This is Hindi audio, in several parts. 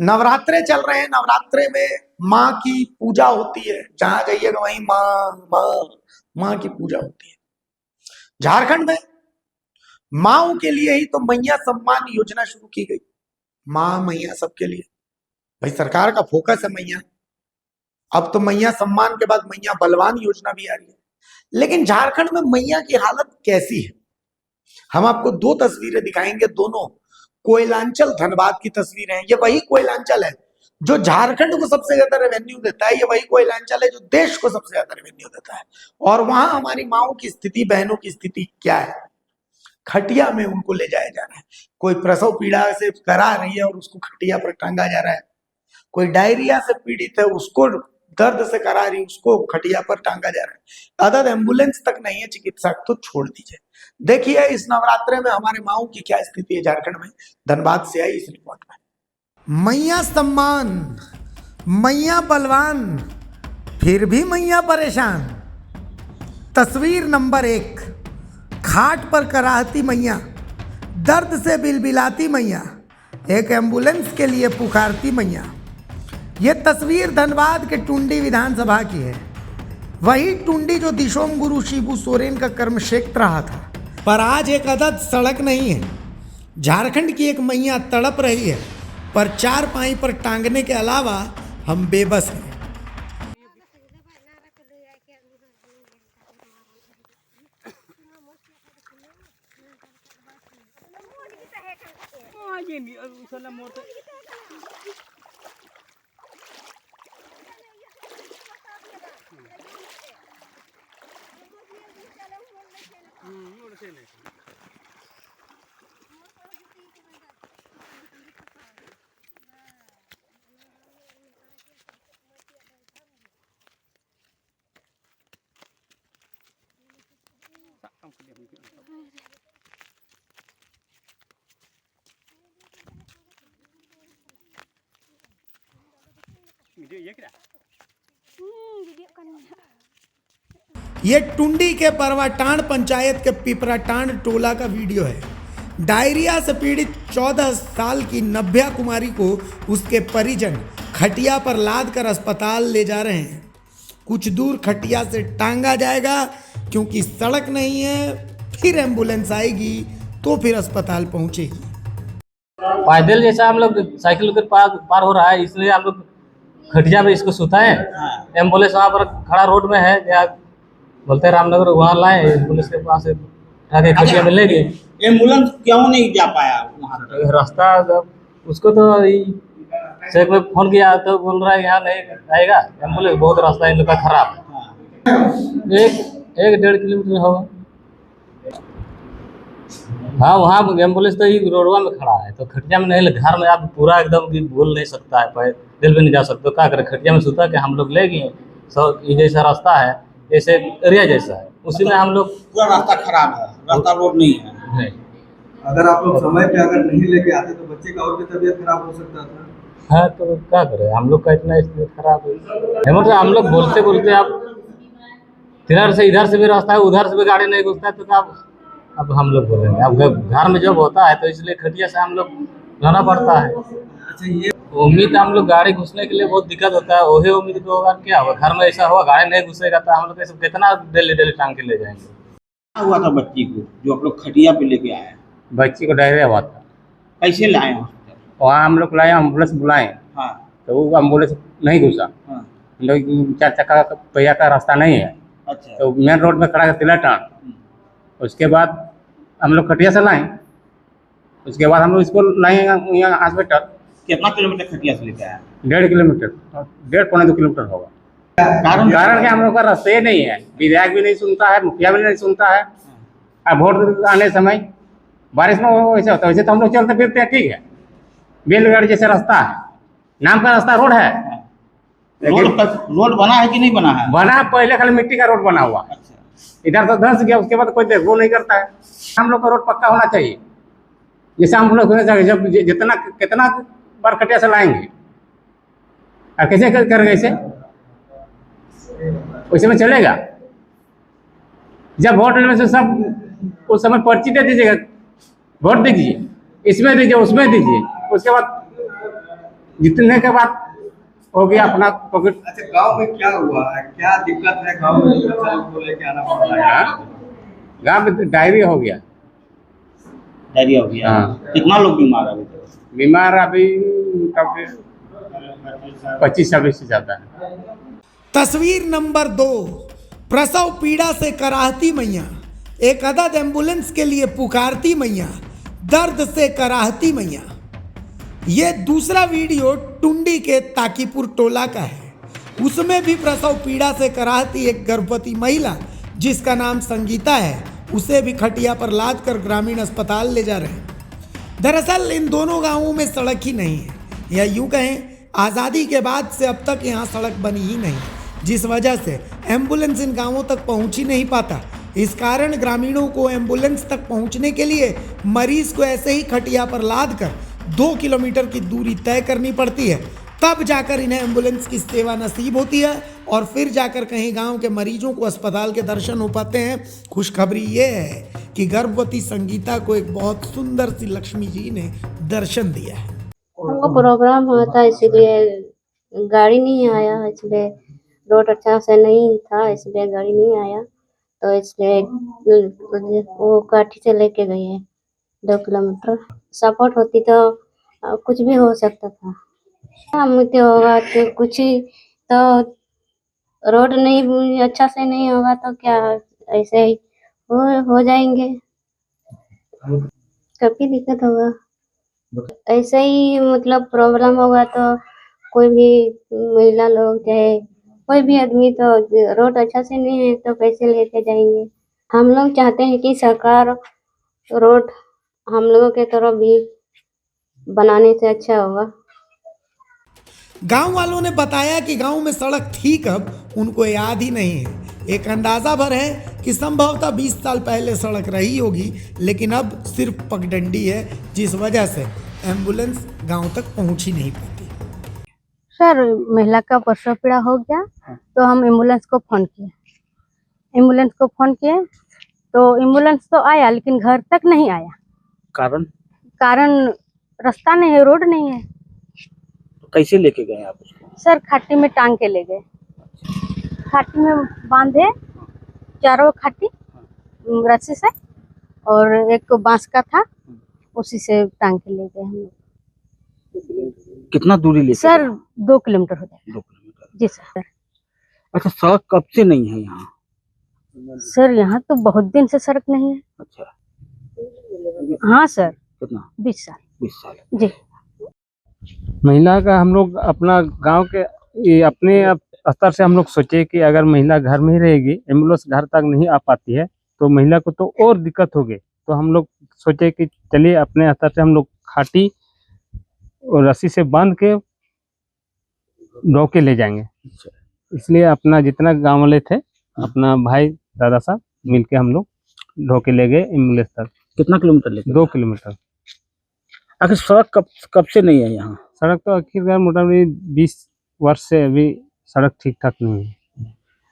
नवरात्रे चल रहे हैं। नवरात्रे में माँ की पूजा होती है, जहां जाइएगा वहीं माँ माँ माँ की पूजा होती है। झारखंड में माओ के लिए ही तो मैया सम्मान योजना शुरू की गई। माँ मैया सबके लिए, भाई सरकार का फोकस है मैया। अब तो मैया सम्मान के बाद मैया बलवान योजना भी आ रही है। लेकिन झारखंड में मैया की हालत कैसी है, हम आपको दो तस्वीरें दिखाएंगे। दोनों कोयलांचल धनबाद की तस्वीरें हैं। ये वही कोयलांचल है जो झारखंड को सबसे ज्यादा रेवेन्यू देता है। ये वही कोयलांचल है जो देश को सबसे ज्यादा रेवेन्यू देता है। और वहां हमारी माओ की स्थिति, बहनों की स्थिति क्या है? खटिया में उनको ले जाया जा रहा है। कोई प्रसव पीड़ा से करा रही है और उसको खटिया पर टांगा जा रहा है। कोई डायरिया से पीड़ित है, उसको दर्द से करा रही, उसको खटिया पर टांगा जा रहा है। अदर एम्बुलेंस तक नहीं है, चिकित्सक तो छोड़ दीजिए। देखिए इस नवरात्रे में हमारे माओ की क्या स्थिति है झारखंड में। धनबाद से आई इस रिपोर्ट में। मैया सम्मान, मैया बलवान, फिर भी मैया परेशान। तस्वीर नंबर 1, खाट पर कराहती मैया, दर्द से बिलबिलाती मैया, एक एम्बुलेंस के लिए पुकारती मैया। ये तस्वीर धनबाद के टुंडी विधानसभा की है। वही टुंडी जो दिशोम गुरु शिबू सोरेन का कर्म क्षेत्र रहा था। पर आज एक अदद सड़क नहीं है। झारखंड की एक मैया तड़प रही है, पर चारपाई पर टांगने के अलावा हम बेबस हैं। ये टुंडी के परवाटांड पंचायत के पिपराटांड टोला का वीडियो है। डायरिया से पीड़ित 14 साल की नभ्या कुमारी को उसके परिजन खटिया पर लाद कर अस्पताल ले जा रहे हैं। कुछ दूर खटिया से टांगा जाएगा क्योंकि सड़क नहीं है, फिर एम्बुलेंस आएगी तो फिर अस्पताल पहुंचेगी। पैदल जैसा हम लोग साइकिल के पार हो रहा है, इसलिए हम लोग खटिया में इसको सुताएं। एम्बुलेंस वहाँ पर खड़ा रोड में है, या बोलते हैं रामनगर, वहाँ लाए एम्बुलेंस के पास आगे खटिया में ले गए। एम्बुलेंस क्यों नहीं जा पाया वहाँ तक? रास्ता उसको तो शेख में फोन किया तो बोल रहा है यहाँ नहीं आएगा एम्बुलेंस, बहुत रास्ता इन लोग का खराब है। एक 1.5 किलोमीटर होगा। हाँ वहाँ एम्बुलेंस तो रोडवा में खड़ा है, तो खटिया में नहीं, घर में आप पूरा एकदम भी बोल नहीं सकता है, पैदल भी नहीं जा सकते। क्या करें, खटिया में सुता के हम लोग ले गए। सब ये जैसा रास्ता है, जैसे एरिया जैसा है, उसी में हम लोग। पूरा रास्ता खराब है, रास्ता रोड नहीं है। नहीं, अगर आप लोग समय पे अगर नहीं लेके आते तो बच्चे का और भी तबीयत खराब हो सकता था। हाँ तो क्या करें, हम लोग का इतना स्थिति खराब है। मतलब हम लोग बोलते बोलते अब इधर से भी रास्ता है, उधर से भी गाड़ी नहीं घुसता है, तो अब हम लोग बोलेंगे। अब घर में जब होता है तो इसलिए खटिया से हम लोग रहना पड़ता है। अच्छा, ये उम्मीद हम लोग गाड़ी घुसने के लिए बहुत दिक्कत होता है, वही उम्मीद तो होगा क्या होगा। घर में ऐसा हुआ गाड़ी नहीं घुसेगा तो हम लोग कितना डेली टांग के ले जाएंगे। क्या हुआ था बच्ची को जो आप लोग खटिया पे लेके आए? बच्ची को डायरिया हुआ था, कैसे लाए हॉस्पिटल? वहाँ हम लोग लाए, एम्बुलेंस बुलाए, हाँ तो वो एम्बुलेंस नहीं घुसा। हाँ। लोग 4 चक्का पहिया का रास्ता नहीं है, अच्छा। तो मेन रोड में खड़ा तिलटान। उसके बाद हम लोग खटिया से लाए, उसके बाद हम लोग इसको लाए यहाँ हॉस्पिटल। कितना किलोमीटर खटिया से लेके आए? 1.5 किलोमीटर, 1.5-2 किलोमीटर होगा। कारण क्या, हम लोग का रास्ते नहीं है, विधायक भी नहीं सुनता है, मुखिया भी नहीं सुनता है। अब वोट आने समय बारिश में वैसे होता है, वैसे तो हम लोग चलते फिरते हैं, ठीक है। बेलगाड़ी जैसे रास्ता है, नाम का रास्ता रोड है, रोड बना है कि नहीं बना है? बना पहले खाली मिट्टी का रोड बना हुआ। अच्छा। इधर तो धंस गया, उसके बाद कोई देखो नहीं करता है। हम लोग का रोड पक्का होना चाहिए, जैसे हम लोग होना चाहिए। जब जितना कितना बार खटिया से लाएंगे और कैसे करेंगे, ऐसे वैसे में चलेगा? जब वोट लेने से सब उस समय पर्ची दे दीजिएगा, वोट दीजिए, इसमें दीजिए, उसमें दीजिए, उसके बाद जितने के बाद हो गया अपना पॉकेट। अच्छा, गांव में क्या हुआ है, क्या दिक्कत है गांव में, बच्चा लोग को लेके आना पड़ रहा है? गाँव में तो डायरिया हो गया। डायरिया हो गया। हाँ। कितना लोग बीमार है अभी तक? बीमार अभी 25-26 से ज्यादा है। तस्वीर नंबर 2, प्रसव पीड़ा से कराहती मैया, एक अदद एम्बुलेंस के लिए पुकारती मैया, दर्द से कराहती मैया। ये दूसरा वीडियो टुंडी के ताकीपुर टोला का है। उसमें भी प्रसव पीड़ा से कराहती एक गर्भवती महिला जिसका नाम संगीता है, उसे भी खटिया पर लाद कर ग्रामीण अस्पताल ले जा रहे हैं। दरअसल इन दोनों गांवों में सड़क ही नहीं है, या यूं कहें आज़ादी के बाद से अब तक यहाँ सड़क बनी ही नहीं, जिस वजह से एम्बुलेंस इन गांवों तक पहुँच ही नहीं पाता। इस कारण ग्रामीणों को एम्बुलेंस तक पहुँचने के लिए मरीज को ऐसे ही खटिया पर लाद कर 2 किलोमीटर की दूरी तय करनी पड़ती है, तब जाकर इन्हें एम्बुलेंस की सेवा नसीब होती है और फिर जाकर कहीं गांव के मरीजों को अस्पताल के दर्शन हो पाते हैं। खुशखबरी ये है कि गर्भवती संगीता को एक बहुत सुंदर सी लक्ष्मी जी ने दर्शन दिया है। हमको प्रोग्राम हुआ था, इसलिए गाड़ी नहीं आया, इसलिए रोड अच्छा से नहीं था, इसलिए गाड़ी नहीं आया, तो इसलिए वो काठी से लेके गए हैं 2 किलोमीटर। सपोर्ट होती तो कुछ भी हो सकता था। मृत्यु होगा तो कुछ ही, तो रोड नहीं अच्छा से नहीं होगा तो क्या ऐसे ही हो जाएंगे, काफी दिक्कत होगा। ऐसे ही मतलब प्रॉब्लम होगा तो कोई भी महिला लोग चाहे कोई भी आदमी, तो रोड अच्छा से नहीं है तो कैसे लेके जाएंगे। हम लोग चाहते हैं कि सरकार रोड हम लोगों के तरफ भी बनाने से अच्छा होगा। गांव वालों ने बताया कि गांव में सड़क थी कब उनको याद ही नहीं है। एक अंदाजा भर है कि संभवतः 20 साल पहले सड़क रही होगी, लेकिन अब सिर्फ पगडंडी है, जिस वजह से एम्बुलेंस गांव तक पहुंच ही नहीं पाती। सर, महिला का प्रसव पीड़ा हो गया तो हम एम्बुलेंस को फोन किए तो एम्बुलेंस तो आया, लेकिन घर तक नहीं आया। कारण रास्ता नहीं है, रोड नहीं है। तो कैसे लेके गए आप उसको? सर, खाटी में टांग के ले गए, खाटी में बांधे, चारों खाटी रस्सी से, और एक बांस का था, उसी से टांग के ले गए हम लोग। कितना दूरी लेके सर, गए? 2 किलोमीटर हो जाएगा। 2 किलोमीटर। जी सर। अच्छा, सड़क कब से नहीं है यहाँ? सर, यहाँ तो बहुत दिन से सड़क नहीं है। अच्छा, हाँ सर, कितना? 20 साल। 20 साल। जी। महिला का हम लोग अपना गांव के ये अपने स्तर से हम लोग सोचे कि अगर महिला घर में ही रहेगी, एम्बुलेंस घर तक नहीं आ पाती है तो महिला को तो और दिक्कत होगी। तो हम लोग सोचे कि चलिए अपने स्तर से हम लोग खाटी और रस्सी से बांध के ढो के ले जाएंगे। इसलिए अपना जितना गांव वाले थे, अपना भाई दादा साहब मिलके हम लोग ढो के ले गए एम्बुलेंस तक। कितना किलोमीटर लेके? 2 किलोमीटर। आखिर सड़क कब से नहीं है यहाँ? सड़क तो आखिरकार मोटामोटी 20 वर्ष से अभी सड़क ठीक ठाक नहीं है।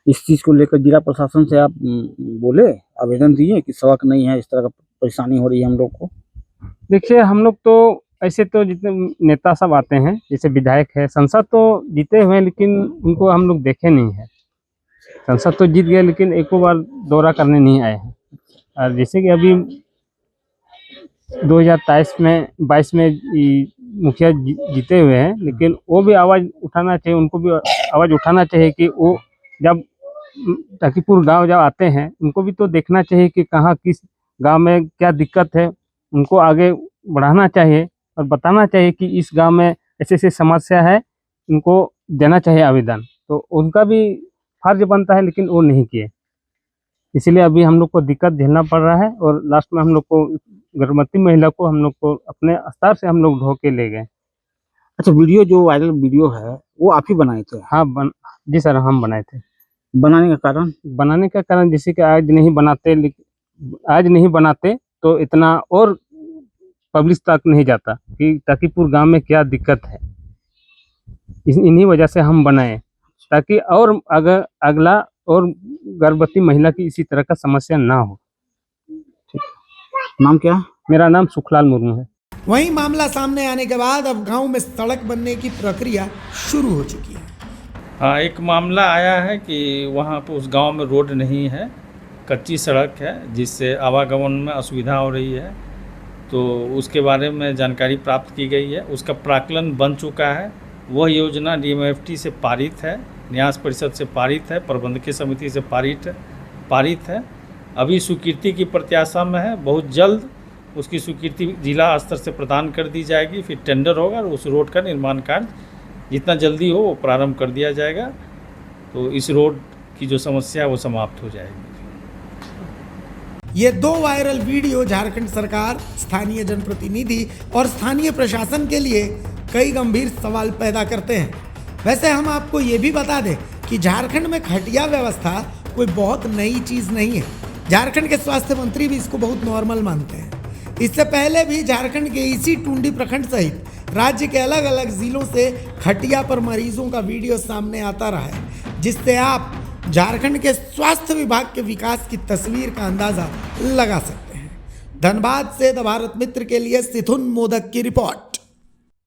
इस चीज को लेकर जिला प्रशासन से आप बोले, आवेदन दिए कि सड़क नहीं है, इस तरह का परेशानी हो रही है हम लोग को? देखिए, हम लोग तो ऐसे तो जितने नेता सब आते हैं, जैसे विधायक है, संसद तो जीते हुए हैं, लेकिन उनको हम लोग देखे नहीं है। संसद तो जीत गए, लेकिन एक बार दौरा करने नहीं आए हैं। और जैसे कि अभी 2022 में मुखिया जीते हुए हैं, लेकिन वो भी आवाज़ उठाना चाहिए, उनको भी आवाज़ उठाना चाहिए कि वो जब ताकीपुर गांव जब आते हैं, उनको भी तो देखना चाहिए कि कहाँ किस गांव में क्या दिक्कत है, उनको आगे बढ़ाना चाहिए और बताना चाहिए कि इस गांव में ऐसे ऐसे समस्या है, उनको देना चाहिए आवेदन। तो उनका भी फर्ज बनता है, लेकिन वो नहीं किए, इसीलिए अभी हम लोग को दिक्कत झेलना पड़ रहा है। और लास्ट में हम लोग को गर्भवती महिला को हम लोग को अपने स्तर से हम लोग ढो के ले गए। अच्छा, वीडियो जो वायरल वीडियो है वो आप ही बनाए थे? हाँ, जी सर, हम बनाए थे। बनाने का कारण जैसे कि आज नहीं बनाते तो इतना और पब्लिक तक नहीं जाता कि ताकीपुर गांव में क्या दिक्कत है। इन्हीं वजह से हम बनाए, ताकि और अगर अगला और गर्भवती महिला की इसी तरह का समस्या ना हो। नाम क्या है? मेरा नाम सुखलाल मुर्मू है। वहीं मामला सामने आने के बाद अब गांव में सड़क बनने की प्रक्रिया शुरू हो चुकी है। हाँ, एक मामला आया है कि वहाँ पर उस गांव में रोड नहीं है, कच्ची सड़क है, जिससे आवागमन में असुविधा हो रही है। तो उसके बारे में जानकारी प्राप्त की गई है। उसका प्राक्कलन बन चुका है। वह योजना DMFT से पारित है, न्यास परिषद से पारित है, प्रबंधकीय समिति से पारित है। अभी स्वीकृति की प्रत्याशा में है। बहुत जल्द उसकी स्वीकृति जिला स्तर से प्रदान कर दी जाएगी, फिर टेंडर होगा और उस रोड का निर्माण कार्य जितना जल्दी हो वो प्रारंभ कर दिया जाएगा। तो इस रोड की जो समस्या है वो समाप्त हो जाएगी। ये 2 वायरल वीडियो झारखंड सरकार, स्थानीय जनप्रतिनिधि और स्थानीय प्रशासन के लिए कई गंभीर सवाल पैदा करते हैं। वैसे हम आपको ये भी बता दें कि झारखंड में खटिया व्यवस्था कोई बहुत नई चीज़ नहीं है। झारखंड के स्वास्थ्य मंत्री भी इसको बहुत नॉर्मल मानते हैं। इससे पहले भी झारखंड के इसी टुंडी प्रखंड सहित राज्य के अलग अलग जिलों से खटिया पर मरीजों का वीडियो सामने आता रहा है, जिससे आप झारखंड के स्वास्थ्य विभाग के विकास की तस्वीर का अंदाजा लगा सकते हैं। धनबाद से द भारत मित्र के लिए सिथुन मोदक की रिपोर्ट।